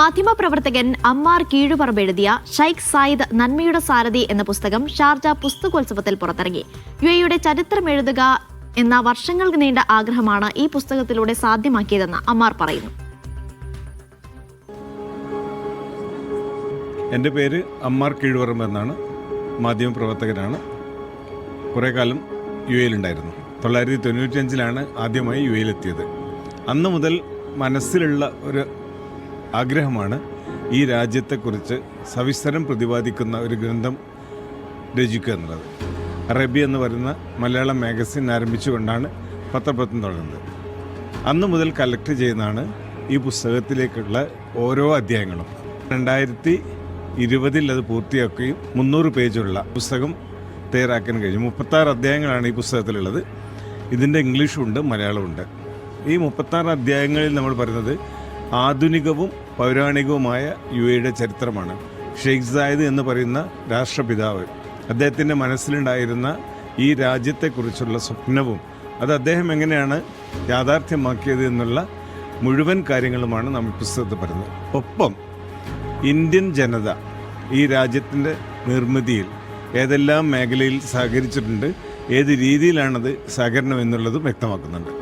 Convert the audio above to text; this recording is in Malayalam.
മാധ്യമപ്രവർത്തകൻ അമ്മാർ കീഴുപറമ്പ് എഴുതിയ ഷൈഖ് സായിദ് നന്മയുടെ സാരഥി എന്ന പുസ്തകം ഷാർജ പുസ്തകോത്സവത്തിൽ പുറത്തിറങ്ങി. യുഎഇയുടെ ചരിത്രമെഴുതുക എന്ന വർഷങ്ങൾക്ക് നീണ്ട ആഗ്രഹമാണ് ഈ പുസ്തകത്തിലൂടെ സാധ്യമാക്കിയതെന്ന് അമ്മാർ പറയുന്നു. എൻ്റെ പേര് അമ്മാർ കീഴുപറമ്പ് എന്നാണ്. മാധ്യമപ്രവർത്തകനാണ്. കുറേ കാലം യു എയിലുണ്ടായിരുന്നു. 1995 ആദ്യമായി യു എയിലെത്തിയത്. അന്ന് മുതൽ മനസ്സിലുള്ള ഒരു ആഗ്രഹമാണ് ഈ രാജ്യത്തെക്കുറിച്ച് സവിസ്തരം പ്രതിപാദിക്കുന്ന ഒരു ഗ്രന്ഥം രചിക്കുക എന്നുള്ളത്. അറബി എന്ന് പറയുന്ന മലയാളം മാഗസിൻ ആരംഭിച്ചുകൊണ്ടാണ് പത്രപ്രവർത്തനം തുടങ്ങുന്നത്. അന്ന് മുതൽ കളക്ട് ചെയ്യുന്നതാണ് ഈ പുസ്തകത്തിലേക്കുള്ള ഓരോ അധ്യായങ്ങളും. 2020 അത് പൂർത്തിയാക്കുകയും 300 പേജുള്ള പുസ്തകം തയ്യാറാക്കാൻ കഴിഞ്ഞു. 36 അധ്യായങ്ങളാണ് ഈ പുസ്തകത്തിലുള്ളത്. ഇതിൻ്റെ ഇംഗ്ലീഷുമുണ്ട്, മലയാളമുണ്ട്. ഈ 36 അധ്യായങ്ങളിൽ നമ്മൾ പറയുന്നത് ആധുനികവും പൗരാണികവുമായ യു എയുടെ ചരിത്രമാണ്. ഷെയ്ഖ് സായിദ് എന്ന് പറയുന്ന രാഷ്ട്രപിതാവ്, അദ്ദേഹത്തിൻ്റെ മനസ്സിലുണ്ടായിരുന്ന ഈ രാജ്യത്തെക്കുറിച്ചുള്ള സ്വപ്നവും അത് അദ്ദേഹം എങ്ങനെയാണ് യാഥാർത്ഥ്യമാക്കിയത് എന്നുള്ള മുഴുവൻ കാര്യങ്ങളുമാണ് നാം ഈ പുസ്തകത്തിൽ പറയുന്നത്. ഒപ്പം ഇന്ത്യൻ ജനത ഈ രാജ്യത്തിൻ്റെ നിർമ്മിതിയിൽ ഏതെല്ലാം മേഖലയിൽ സഹകരിച്ചിട്ടുണ്ട്, ഏത് രീതിയിലാണത് സഹകരണം എന്നുള്ളതും വ്യക്തമാക്കുന്നുണ്ട്.